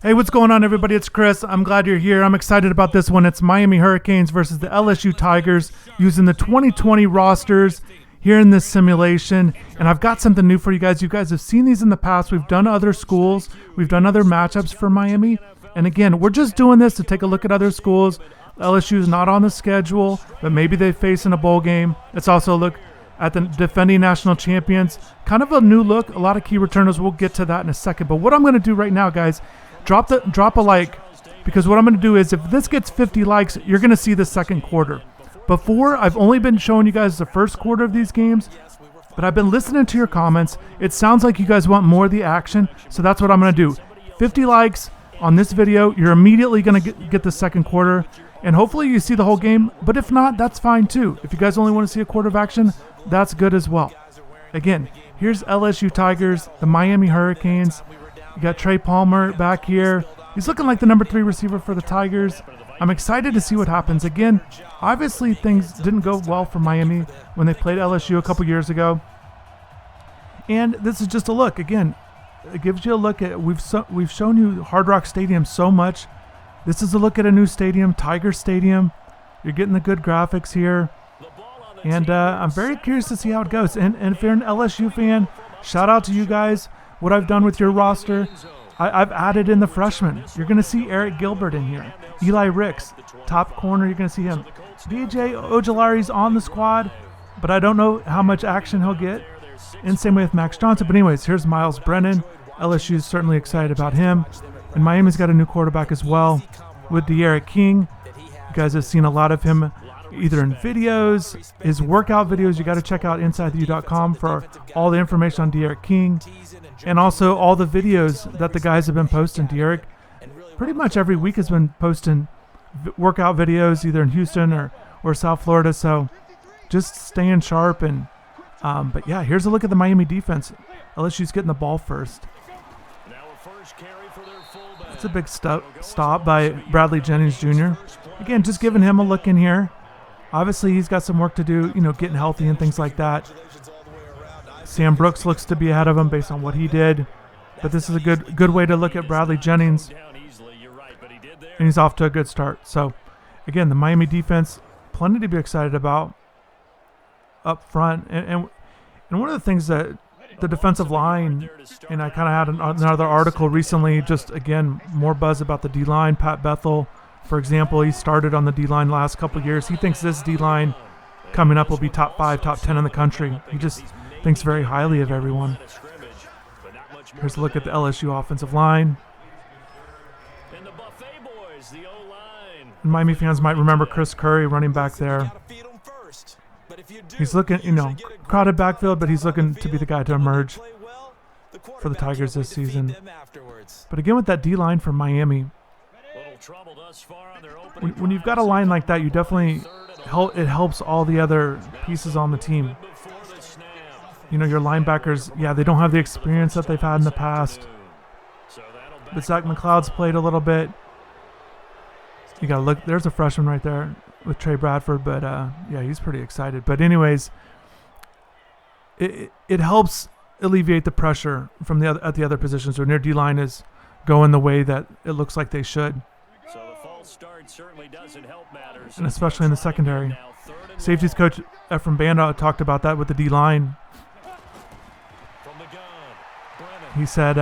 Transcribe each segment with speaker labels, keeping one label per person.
Speaker 1: Hey, what's going on, everybody? It's Chris. I'm glad you're here. I'm excited about this one. It's Miami Hurricanes versus the Lsu Tigers using the 2020 rosters here in this simulation. And I've got something new for you guys. You guys have seen these in the past. We've done other schools. We've done other matchups for Miami. And again, we're just doing this to take a look at other schools. LSU is not on the schedule, but maybe they face in a bowl game. It's also a look at the defending national champions. Kind of a new look. A lot of key returners. We'll get to that in a second. But what I'm going to do right now, guys, drop a like, because what I'm going to do is if this gets 50 likes, you're going to see the second quarter. Before, I've only been showing you guys the first quarter of these games, but I've been listening to your comments. It sounds like you guys want more of the action, so that's what I'm going to do. 50 likes on this video, you're immediately going to get the second quarter, and hopefully you see the whole game, but if not, that's fine too. If you guys only want to see a quarter of action, that's good as well. Again, here's LSU Tigers, the Miami Hurricanes. You got Trey Palmer back here. He's looking like the number 3 receiver for the Tigers. I'm excited to see what happens. Again, obviously things didn't go well for Miami when they played LSU a couple years ago. And this is just a look. Again, it gives you a look at, we've shown you Hard Rock Stadium so much. This is a look at a new stadium, Tiger Stadium. You're getting the good graphics here. And I'm very curious to see how it goes. And if you're an LSU fan, shout out to you guys. What I've done with your roster, I've added in the freshmen. You're going to see Eric Gilbert in here. Eli Ricks, top corner, you're going to see him. DJ Ojolari's on the squad, but I don't know how much action he'll get. And same way with Max Johnson. But anyways, here's Miles Brennan. LSU's certainly excited about him. And Miami's got a new quarterback as well with De'Aaron King. You guys have seen a lot of him either in videos, his workout videos. You got to check out InsideTheU.com for all the information on De'Aaron King. And also all the videos that the guys have been posting. De'Aaron pretty much every week has been posting workout videos either in Houston or South Florida. So just staying sharp. And but yeah, here's a look at the Miami defense. LSU's getting the ball first. That's a big stop by Bradley Jennings Jr. Again, just giving him a look in here. Obviously, he's got some work to do, getting healthy and things like that. Sam Brooks looks to be ahead of him based on what he did. But this is a good way to look at Bradley Jennings. And he's off to a good start. So, again, the Miami defense, plenty to be excited about up front. And one of the things that the defensive line, and I kind of had another article recently, just, again, more buzz about the D-line. Pat Bethel, for example, he started on the D-line last couple of years. He thinks this D-line coming up will be top 5, top 10 in the country. He just thinks very highly of everyone. Here's a look at the LSU offensive line. And Miami fans might remember Chris Curry running back there. He's looking, crowded backfield, but he's looking to be the guy to emerge for the Tigers this season. But again, with that D-line for Miami, when you've got a line like that, you definitely it helps all the other pieces on the team. Your linebackers, yeah, they don't have the experience that they've had in the past. But Zach McLeod's played a little bit. You got to look. There's a freshman right there with Trey Bradford, but yeah, he's pretty excited. But anyways, it helps alleviate the pressure from at the other positions when their D-line is going the way that it looks like they should.
Speaker 2: So the false start certainly doesn't help matters.
Speaker 1: And especially in the secondary. Safeties coach Ephraim Banda talked about that with the D-line. He said,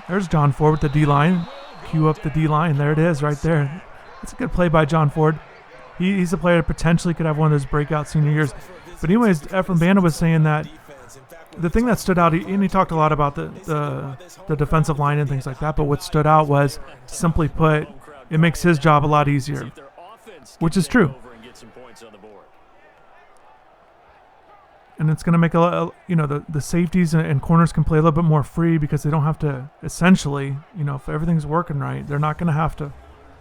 Speaker 1: there's John Ford with the D-line. Cue up the D-line. There it is right there. That's a good play by John Ford. He's a player that potentially could have one of those breakout senior years. But anyways, Ephraim Banda was saying that the thing that stood out, and he talked a lot about the defensive line and things like that, but what stood out was, simply put, it makes his job a lot easier, which is true. And it's going to make the safeties and corners can play a little bit more free because they don't have to, essentially, if everything's working right, they're not going to have to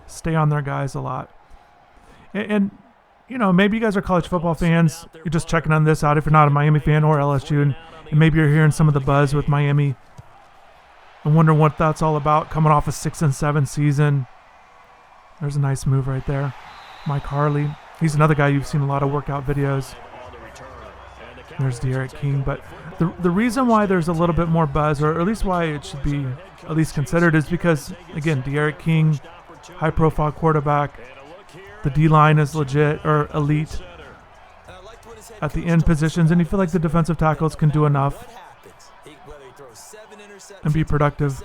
Speaker 1: stay on their guys a lot. And maybe you guys are college football fans. You're just checking on this out if you're not a Miami fan or LSU, and maybe you're hearing some of the buzz with Miami and wondering what that's all about coming off a 6-7 season. There's a nice move right there. Mike Harley. He's another guy you've seen a lot of workout videos. There's De'Aaron King. But the reason why there's a little bit more buzz, or at least why it should be at least considered is because, again, De'Aaron King, high-profile quarterback. The D-line is legit or elite at the end positions, and you feel like the defensive tackles can do enough and be productive.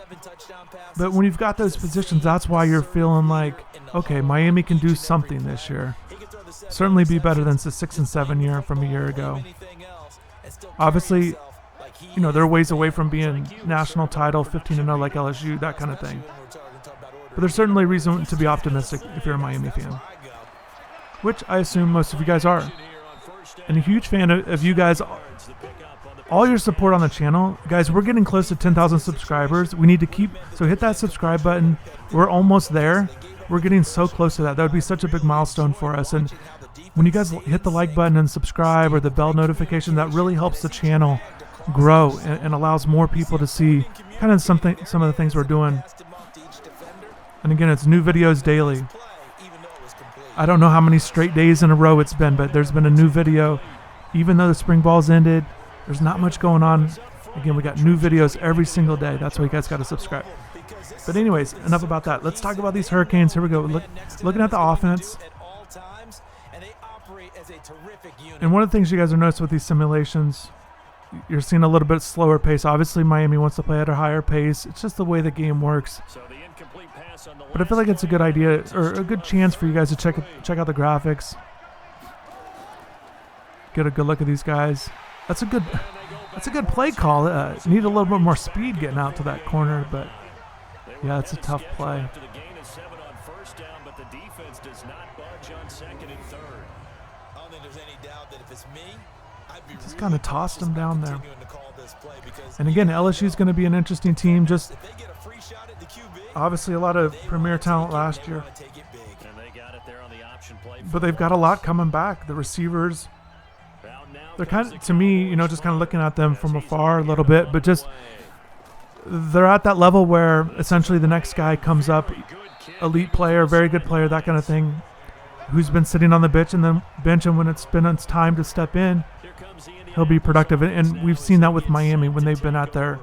Speaker 1: But when you've got those positions, that's why you're feeling like, okay, Miami can do something this year. Certainly be better than the 6-7 year from a year ago. Obviously, you know, they're ways away from being national title, 15-0 like LSU, that kind of thing. But there's certainly reason to be optimistic if you're a Miami fan, which I assume most of you guys are. And a huge fan of you guys, all your support on the channel. Guys, we're getting close to 10,000 subscribers. We need to keep, so hit that subscribe button. We're almost there. We're getting so close to that. That would be such a big milestone for us. And when you guys hit the like button and subscribe or the bell notification, that really helps the channel grow and allows more people to see kind of some of the things we're doing. And again, it's new videos daily. I don't know how many straight days in a row it's been, but there's been a new video. Even though the spring ball's ended, there's not much going on. Again, we got new videos every single day. That's why you guys got to subscribe. But anyways, enough about that. Let's talk about these Hurricanes. Here we go. Looking at the offense. And one of the things you guys are noticing with these simulations, you're seeing a little bit slower pace. Obviously, Miami wants to play at a higher pace. It's just the way the game works. But I feel like it's a good idea or a good chance for you guys to check out the graphics. Get a good look at these guys. That's a good play call. Need a little bit more speed getting out to that corner, but yeah, it's a tough play. Just kind of tossed him down there. And again, LSU is going to be an interesting team. Just obviously a lot of premier talent last year, but they've got a lot coming back. The receivers, they're kind of, to me, you know, just kind of looking at them from afar a little bit, but just they're at that level where essentially the next guy comes up, elite player, very good player, that kind of thing, who's been sitting on the bench, and when it's time to step in, he'll be productive. And we've seen that with Miami when they've been at their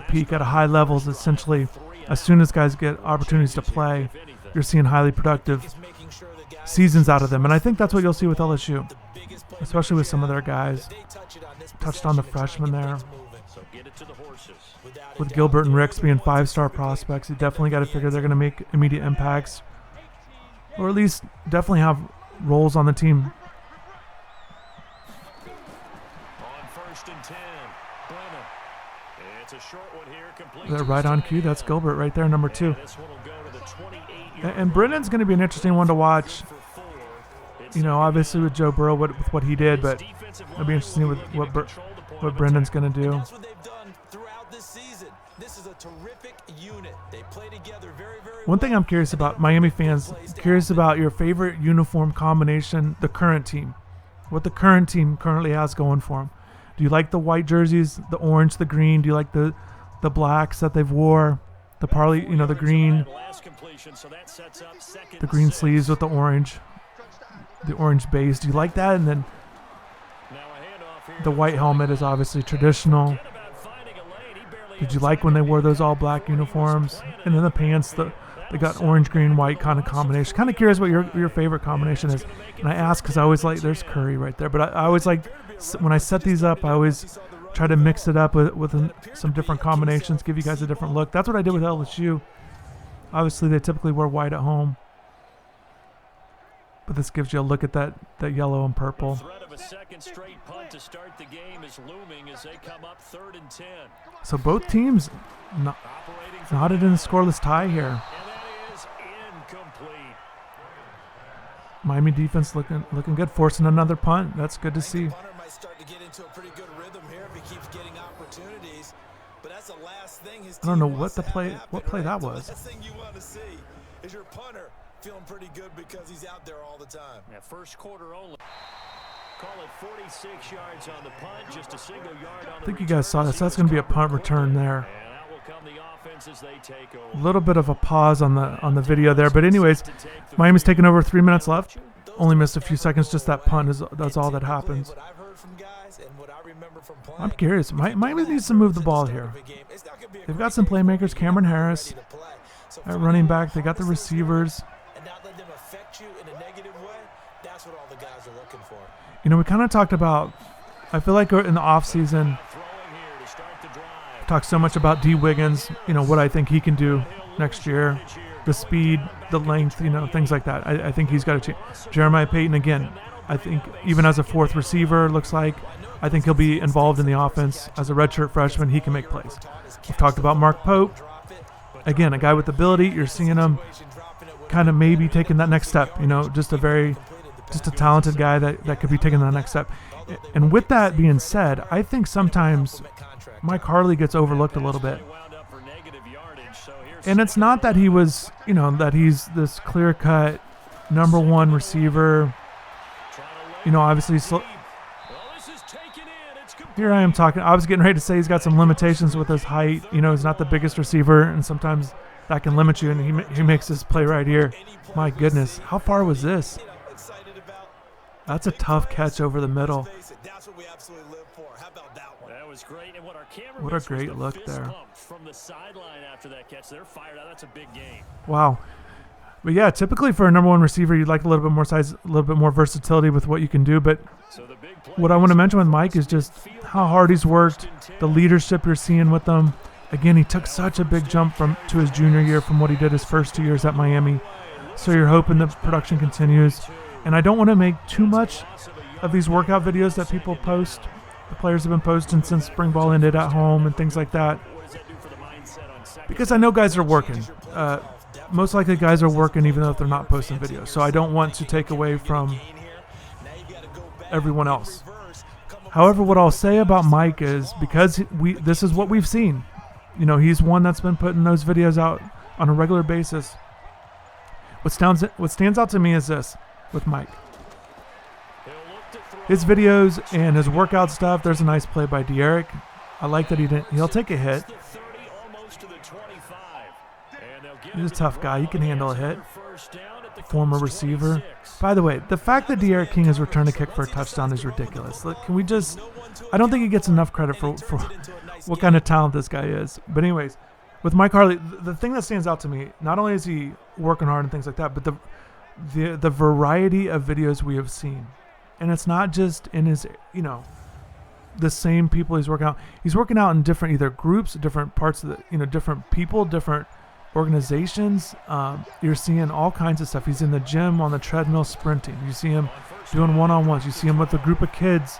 Speaker 1: peak at a high levels. Essentially, as soon as guys get opportunities to play, you're seeing highly productive seasons out of them. And I think that's what you'll see with LSU, especially with some of their guys. Touched on the freshmen there. With Gilbert and Ricks being 5-star prospects, you definitely got to figure they're going to make immediate impacts, or at least definitely have roles on the team. They're right on cue. That's Gilbert right there, number 2. And Brennan's going to be an interesting one to watch. You know, obviously with Joe Burrow, with what he did, but it'll be interesting with what Brendan's going to do. One thing I'm curious about, Miami fans, curious about your favorite uniform combination, the current team. What the current team currently has going for them. Do you like the white jerseys, the orange, the green? Do you like the blacks that they've wore? The parley, you know, the green sleeves with the orange base. Do you like that? And then the white helmet is obviously traditional. Did you like when they wore those all black uniforms? And then the pants, they got orange, green, white kind of combination. Kind of curious what your favorite combination is. And I ask because I always like, there's Curry right there, but I always like, when I set these up, I always try to mix it up with some different combinations, give you guys a different look. That's what I did with LSU. Obviously, they typically wear white at home, but this gives you a look at that yellow and purple. So both teams knotted in a scoreless tie here. Miami defense looking good, forcing another punt. That's good to see. I don't know what play that was. Your punter feeling pretty good because he's out there all the time.
Speaker 2: Yeah, first quarter only. Call it 46 yards on the punt, just a single yard on the.
Speaker 1: I think you guys saw this. That's going to be a punt return there. A little bit of a pause on the video there, but anyways, Miami's taking over. 3 minutes left. Only missed a few seconds. Just that punt that's all that happens. I'm curious. Miami needs to move the ball here. They've got some playmakers. Cameron Harris at running back. They got the receivers. You know, we kind of talked about, I feel like in the offseason, we talked so much about D. Wiggins, you know, what I think he can do next year, the speed, the length, you know, things like that. I think he's got a chance. Jeremiah Payton, again, I think even as a fourth receiver, looks like, I think he'll be involved in the offense. As a redshirt freshman, he can make plays. We've talked about Mark Pope. Again, a guy with ability. You're seeing him kind of maybe taking that next step, you know, just a talented guy that could be taking that next step. And with that being said, I think sometimes Mike Harley gets overlooked a little bit. And it's not that he was, you know, that he's this clear-cut number one receiver. You know, obviously, here I am talking. I was getting ready to say he's got some limitations with his height. You know, he's not the biggest receiver, and sometimes that can limit you. And he makes this play right here. My goodness, how far was this? That's a tough catch over the middle. What a great look there. Wow. But yeah, typically for a number one receiver, you'd like a little bit more size, a little bit more versatility with what you can do. But what I want to mention with Mike is just how hard he's worked, the leadership you're seeing with him. Again, he took such a big jump to his junior year from what he did his first 2 years at Miami. So you're hoping the production continues. And I don't want to make too much of these workout videos that people post. The players have been posting since spring ball ended at home and things like that. Because I know guys are working. Most likely guys are working even though they're not posting videos. So I don't want to take away from everyone else. However, what I'll say about Mike is because this is what we've seen. You know, he's one that's been putting those videos out on a regular basis. What stands out to me is this with Mike. His videos and his workout stuff, there's a nice play by De'Eric. I like that he'll take a hit. He's a tough guy. He can handle a hit. Former receiver. By the way, the fact that De'Eric King has returned a kick for a touchdown is ridiculous. Look, can we just... I don't think he gets enough credit for what kind of talent this guy is. But anyways, with Mike Harley, the thing that stands out to me, not only is he working hard and things like that, but the variety of videos we have seen. And it's not just in his, you know, the same people he's working out. He's working out in different either groups, different parts of the, you know, different people, different organizations. You're seeing all kinds of stuff. He's in the gym on the treadmill sprinting. You see him doing one-on-ones. You see him with a group of kids.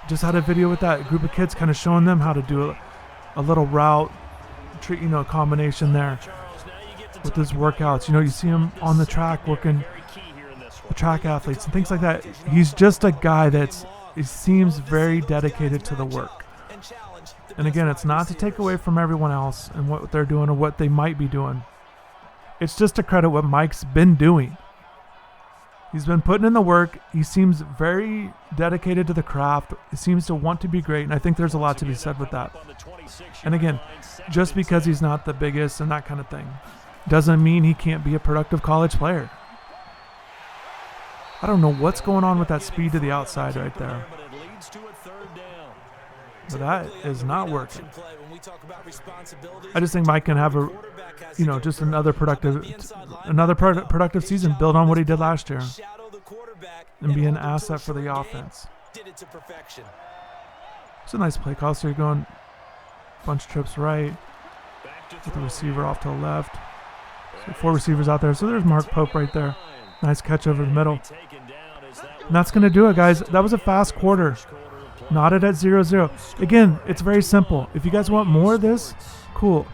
Speaker 1: Just had a video with that group of kids kind of showing them how to do a little route, you know, combination there with his workouts. You know, you see him on the track working the track athletes and things like that. He's just a guy he seems very dedicated to the work. And again, it's not to take away from everyone else and what they're doing or what they might be doing. It's just to credit what Mike's been doing. He's been putting in the work. He seems very dedicated to the craft. He seems to want to be great, and I think there's a lot to be said with that. And again, just because he's not the biggest and that kind of thing doesn't mean he can't be a productive college player. I don't know what's going on with that speed to the outside right there. But that is not working. I just think Mike can have just another productive season, build on what he did last year, and be an asset for the offense. It's a nice play call. So you're going bunch trips right with the receiver off to the left. So 4 receivers out there. So there's Mark Pope right there. Nice catch over the middle. And that's going to do it, guys. That was a fast quarter. Knotted at 0-0. Again, it's very simple. If you guys want more of this, cool.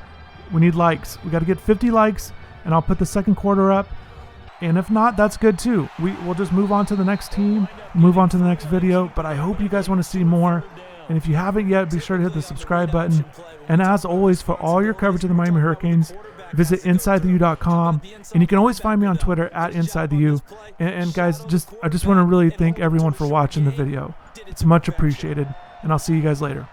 Speaker 1: We need likes. We got to get 50 likes, and I'll put the second quarter up. And if not, that's good too. We'll just move on to the next team, move on to the next video. But I hope you guys want to see more. And if you haven't yet, be sure to hit the subscribe button. And as always, for all your coverage of the Miami Hurricanes, visit InsideTheU.com. And you can always find me on Twitter at InsideTheU. And guys, I just want to really thank everyone for watching the video. It's much appreciated. And I'll see you guys later.